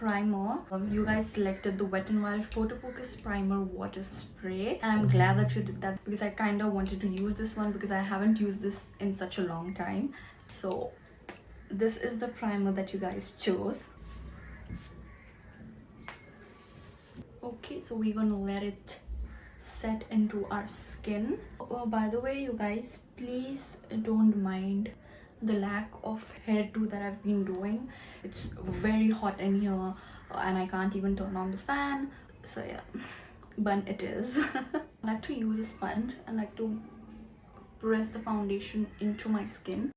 primer. You guys selected the Wet n Wild Photo Focus Primer Water Spray, and I'm glad that you did that because I kind of wanted to use this one because I haven't used this in such a long time. So this is the primer that you guys chose. Okay, so we're gonna let it set into our skin. Oh, by the way, you guys, please don't mind the lack of hairdo that I've been doing. It's very hot in here and I can't even turn on the fan, so yeah, but it is. I like to use a sponge and like to press the foundation into my skin.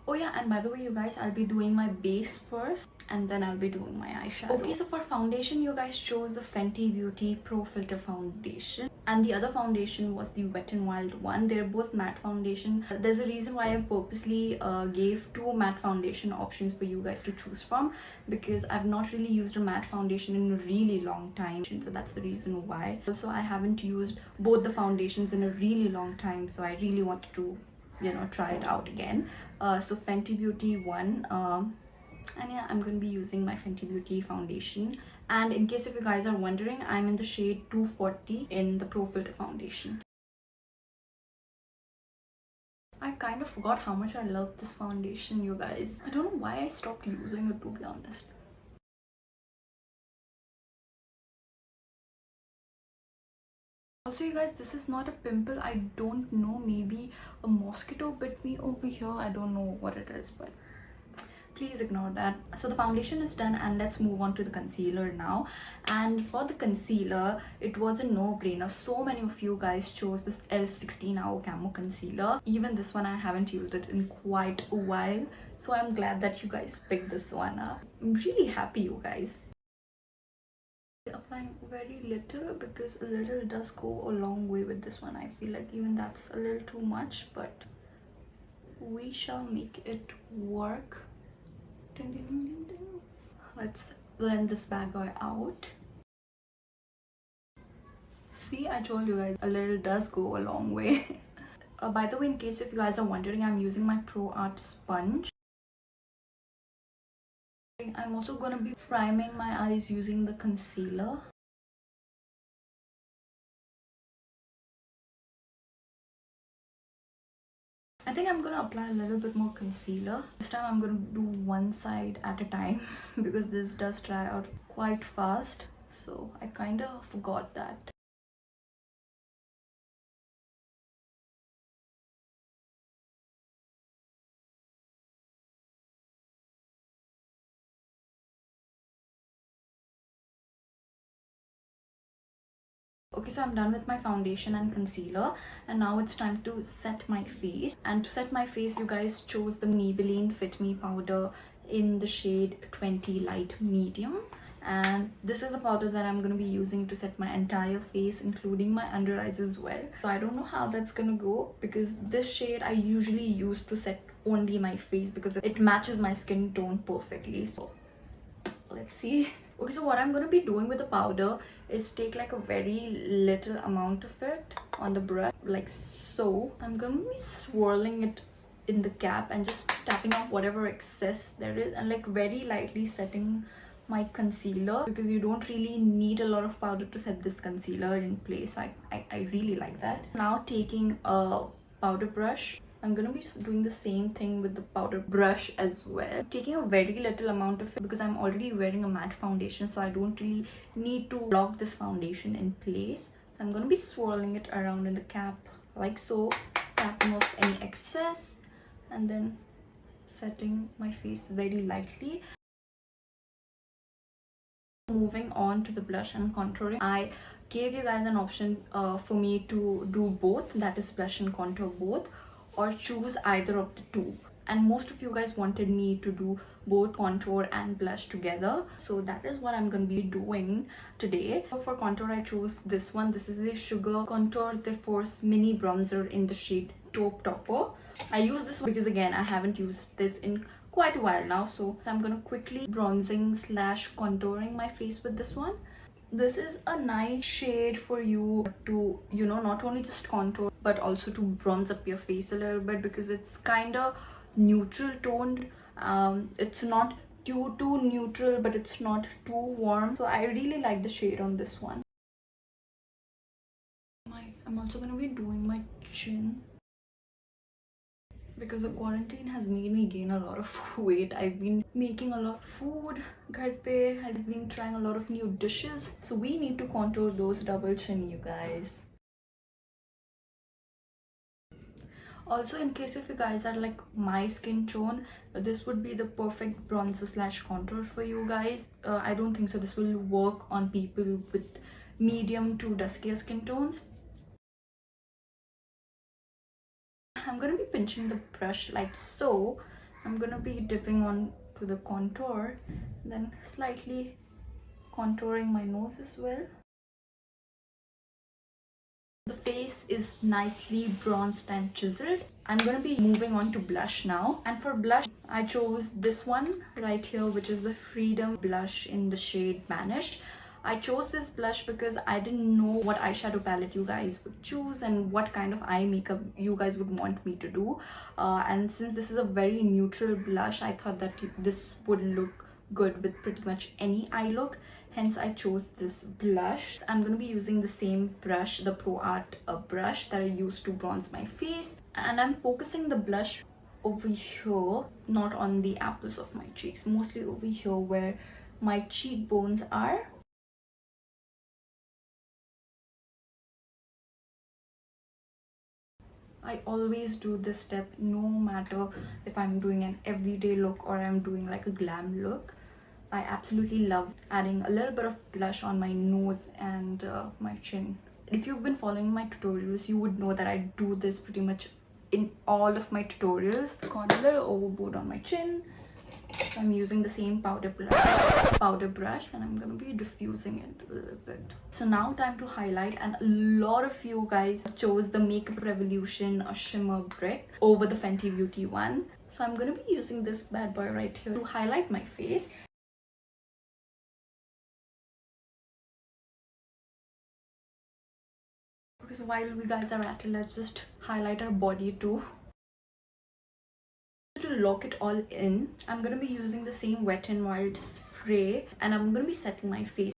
Oh yeah, and by the way, you guys, I'll be doing my base first and then I'll be doing my eyeshadow. Okay, so for foundation, you guys chose the Fenty Beauty Pro Filter foundation, and the other foundation was the Wet n Wild one. They're both matte foundation. There's a reason why I purposely gave two matte foundation options for you guys to choose from, because I've not really used a matte foundation in a really long time, so that's the reason why. Also, I haven't used both the foundations in a really long time, so I really wanted to, you know, try it out again. So Fenty Beauty one, and yeah, I'm gonna be using my Fenty Beauty foundation. And in case if you guys are wondering, I'm in the shade 240 in the Pro Filter foundation. I kind of forgot how much I love this foundation, you guys. I don't know why I stopped using it, to be honest. Also, you guys, this is not a pimple. I don't know, maybe a mosquito bit me over here. I don't know what it is, but please ignore that. So the foundation is done and let's move on to the concealer now. And for the concealer, it was a no-brainer. So many of you guys chose this e.l.f. 16-hour Camo concealer. Even this one, I haven't used it in quite a while, so I'm glad that you guys picked this one up. I'm really happy, you guys. Applying very little because a little does go a long way with this one. I feel like even that's a little too much, but we shall make it work. Let's blend this bad boy out. See, I told you guys, a little does go a long way. By the way, in case if you guys are wondering, I'm using my Pro Art sponge. I'm also going to be priming my eyes using the concealer. I think I'm going to apply a little bit more concealer. This time I'm going to do one side at a time because this does dry out quite fast. So I kind of forgot that. Okay, so I'm done with my foundation and concealer, and now it's time to set my face. And to set my face, you guys chose the Maybelline Fit Me powder in the shade 20 Light Medium. And this is the powder that I'm going to be using to set my entire face, including my under eyes as well. So I don't know how that's gonna go because this shade I usually use to set only my face because it matches my skin tone perfectly. So let's see. Okay, so what I'm going to be doing with the powder is take like a very little amount of it on the brush, like so. I'm going to be swirling it in the cap and just tapping off whatever excess there is, and like very lightly setting my concealer because you don't really need a lot of powder to set this concealer in place. So I really like that. Now taking a powder brush, I'm gonna be doing the same thing with the powder brush as well. Taking a very little amount of it because I'm already wearing a matte foundation, so I don't really need to lock this foundation in place. So I'm gonna be swirling it around in the cap like so, tapping off any excess and then setting my face very lightly. Moving on to the blush and contouring, I gave you guys an option for me to do both, that is blush and contour both, or choose either of the two. And most of you guys wanted me to do both contour and blush together, so that is what I'm gonna be doing today. For contour, I chose this one. This is the Sugar Contour de Force Mini Bronzer in the shade Taupe Topper. I use this one because again I haven't used this in quite a while now, so I'm gonna quickly bronzing slash contouring my face with this one. This is a nice shade for you to, you know, not only just contour but also to bronze up your face a little bit because it's kind of neutral toned. It's not too neutral, but it's not too warm, so I really like the shade on this one. I'm also gonna be doing my chin because the quarantine has made me gain a lot of weight. I've been making a lot of food, ghar pe. I've been trying a lot of new dishes, so we need to contour those double chin, you guys. Also, in case if you guys are like my skin tone, this would be the perfect bronzer slash contour for you guys. I don't think so this will work on people with medium to duskier skin tones. I'm gonna be pinching the brush like so. I'm gonna be dipping on to the contour, then slightly contouring my nose as well. The face is nicely bronzed and chiseled. I'm gonna be moving on to blush now, and for blush I chose this one right here, which is the Freedom blush in the shade Banished. I chose this blush because I didn't know what eyeshadow palette you guys would choose and what kind of eye makeup you guys would want me to do, and since this is a very neutral blush, I thought that this would look good with pretty much any eye look, hence I chose this blush. I'm going to be using the same brush, the Pro Art brush that I used to bronze my face, and I'm focusing the blush over here, not on the apples of my cheeks, mostly over here where my cheekbones are. I always do this step no matter if I'm doing an everyday look or I'm doing like a glam look. I absolutely love adding a little bit of blush on my nose and my chin. If you've been following my tutorials, you would know that I do this pretty much in all of my tutorials. Gone a little overboard on my chin. So I'm using the same powder brush and I'm gonna be diffusing it a little bit. So now time to highlight, and a lot of you guys chose the Makeup Revolution shimmer brick over the Fenty Beauty one. So I'm gonna be using this bad boy right here to highlight my face. Because while we guys are at it, let's just highlight our body too. To lock it all in, I'm gonna be using the same Wet n Wild spray and I'm gonna be setting my face.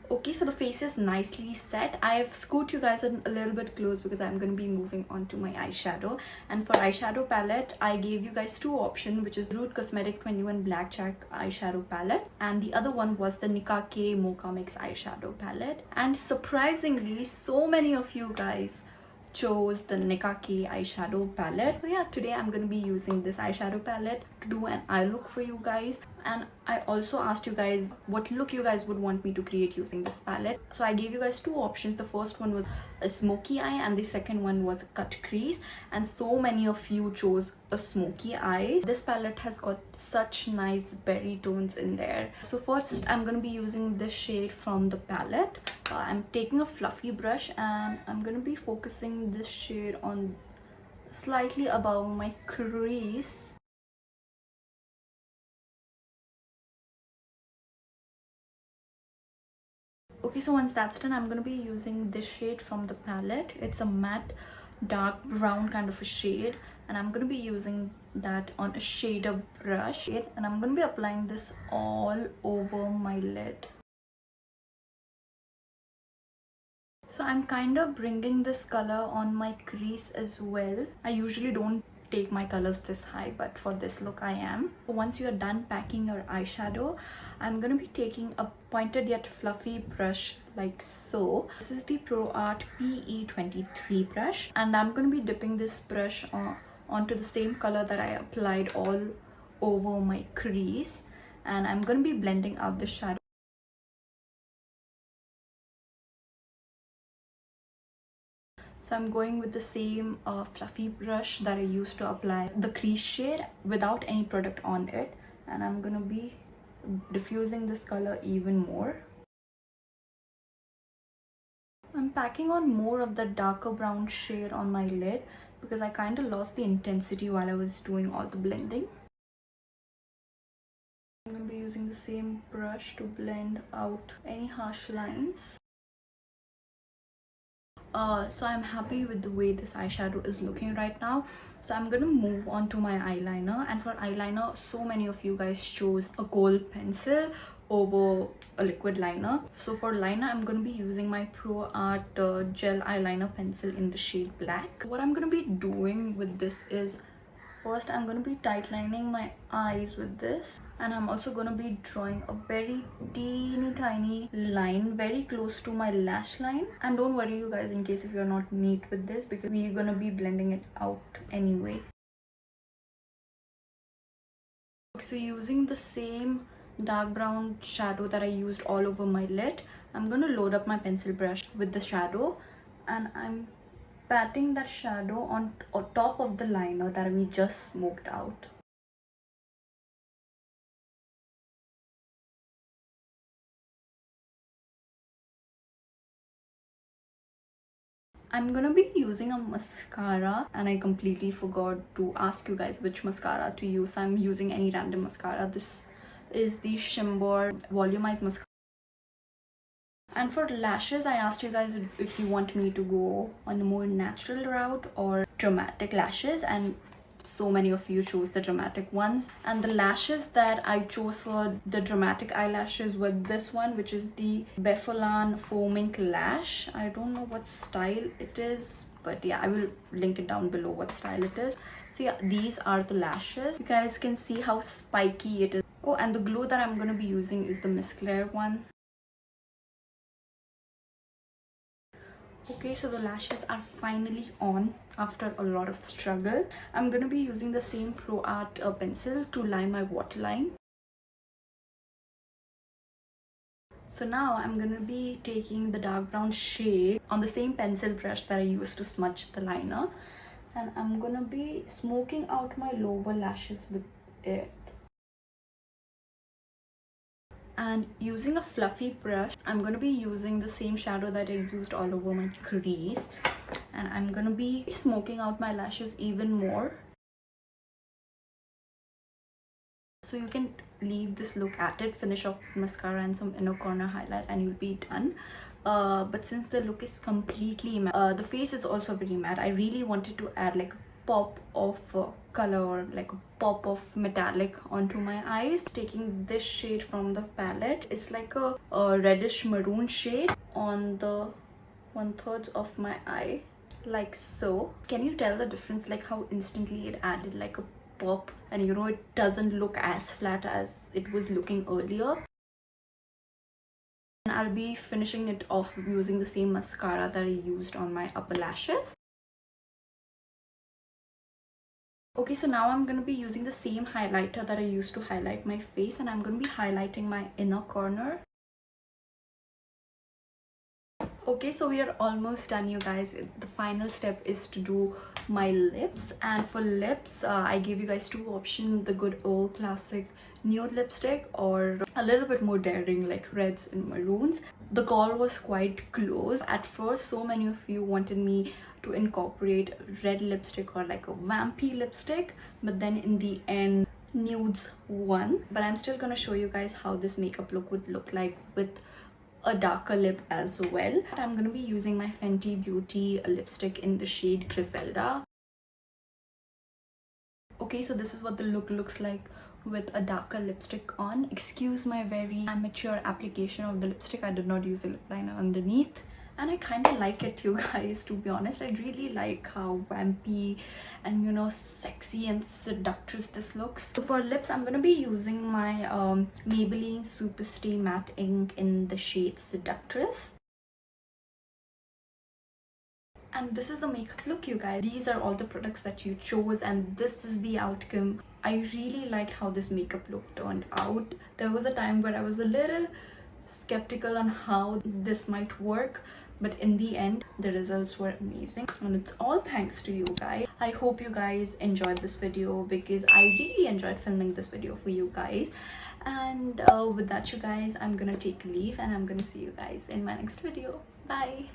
Okay, so the face is nicely set. I've scoot you guys in a little bit close because I'm going to be moving on to my eyeshadow. And for eyeshadow palette, I gave you guys two options, which is Root Cosmetic 21 Blackjack eyeshadow palette, and the other one was the Nika K Mocha Mix eyeshadow palette. And surprisingly, so many of you guys chose the Nika K eyeshadow palette. So yeah, today I'm going to be using this eyeshadow palette to do an eye look for you guys. And I also asked you guys what look you guys would want me to create using this palette. So I gave you guys two options. The first one was a smoky eye and the second one was a cut crease, and so many of you chose a smoky eye. This palette has got such nice berry tones in there. So first I'm going to be using this shade from the palette. I'm taking a fluffy brush and I'm going to be focusing this shade on slightly above my crease. Okay, so once that's done, I'm going to be using this shade from the palette. It's a matte dark brown kind of a shade, and I'm going to be using that on a shader brush, and I'm going to be applying this all over my lid. So I'm kind of bringing this color on my crease as well. I usually don't take my colors this high, but for this look I am. Once you're done packing your eyeshadow, I'm gonna be taking a pointed yet fluffy brush like so. This is the Pro Art PE23 brush, and I'm gonna be dipping this brush onto the same color that I applied all over my crease, and I'm gonna be blending out the shadow. So I'm going with the same fluffy brush that I used to apply the crease shade without any product on it, and I'm gonna be diffusing this color even more. I'm packing on more of the darker brown shade on my lid because I kind of lost the intensity while I was doing all the blending. I'm gonna be using the same brush to blend out any harsh lines. So I'm happy with the way this eyeshadow is looking right now. So I'm gonna move on to my eyeliner, and for eyeliner, so many of you guys chose a kohl pencil over a liquid liner. So for liner, I'm gonna be using my Pro Art gel eyeliner pencil in the shade black. What I'm gonna be doing with this is, first I'm going to be tightlining my eyes with this, and I'm also going to be drawing a very teeny tiny line very close to my lash line. And don't worry you guys, in case if you're not neat with this, because we're going to be blending it out anyway. Okay, so using the same dark brown shadow that I used all over my lid, I'm going to load up my pencil brush with the shadow, and I'm patting that shadow on top of the liner that we just smoked out. I'm gonna be using a mascara, and I completely forgot to ask you guys which mascara to use. I'm using any random mascara. This is the Shimmer Volumized Mascara. And for lashes, I asked you guys if you want me to go on a more natural route or dramatic lashes, and so many of you chose the dramatic ones. And the lashes that I chose for the dramatic eyelashes were this one, which is the Bepholan foaming lash. I don't know what style it is, but yeah, I will link it down below what style it is. So yeah, these are the lashes. You guys can see how spiky it is. Oh, and the glue that I'm going to be using is the Miss Claire one. Okay, so the lashes are finally on after a lot of struggle. I'm going to be using the same Pro Art pencil to line my waterline. So now I'm going to be taking the dark brown shade on the same pencil brush that I used to smudge the liner, and I'm going to be smoking out my lower lashes with it. And using a fluffy brush, I'm going to be using the same shadow that I used all over my crease, and I'm going to be smoking out my lashes even more. So you can leave this look at it, finish off with mascara and some inner corner highlight, and you'll be done. But since the look is completely matte, the face is also very matte, I really wanted to add like a pop of color, or like a pop of metallic onto my eyes. Taking this shade from the palette, it's like a reddish maroon shade on the 1/3 of my eye, like so. Can you tell the difference, like how instantly it added like a pop, and you know, it doesn't look as flat as it was looking earlier. And I'll be finishing it off using the same mascara that I used on my upper lashes. Okay, so now I'm going to be using the same highlighter that I used to highlight my face, and I'm going to be highlighting my inner corner. Okay, so we are almost done, you guys. The final step is to do my lips, and for lips I gave you guys two options: the good old classic nude lipstick, or a little bit more daring like reds and maroons. The call was quite close. At first, so many of you wanted me to incorporate red lipstick or like a vampy lipstick, but then in the end nudes won. But I'm still gonna show you guys how this makeup look would look like with a darker lip as well. I'm going to be using my Fenty Beauty lipstick in the shade Griselda. Okay, so this is what the look looks like with a darker lipstick on. Excuse my very amateur application of the lipstick. I did not use a lip liner underneath, and I kind of like it, you guys, to be honest. I really like how vampy and, you know, sexy and seductress this looks. So for lips, I'm gonna be using my Maybelline Superstay Matte Ink in the shade Seductress. And this is the makeup look, you guys. These are all the products that you chose, and this is the outcome. I really liked how this makeup look turned out. There was a time where I was a little skeptical on how this might work, but in the end the results were amazing, and it's all thanks to you guys. I hope you guys enjoyed this video, because I really enjoyed filming this video for you guys. And with that, you guys, I'm gonna take leave, and I'm gonna see you guys in my next video. Bye.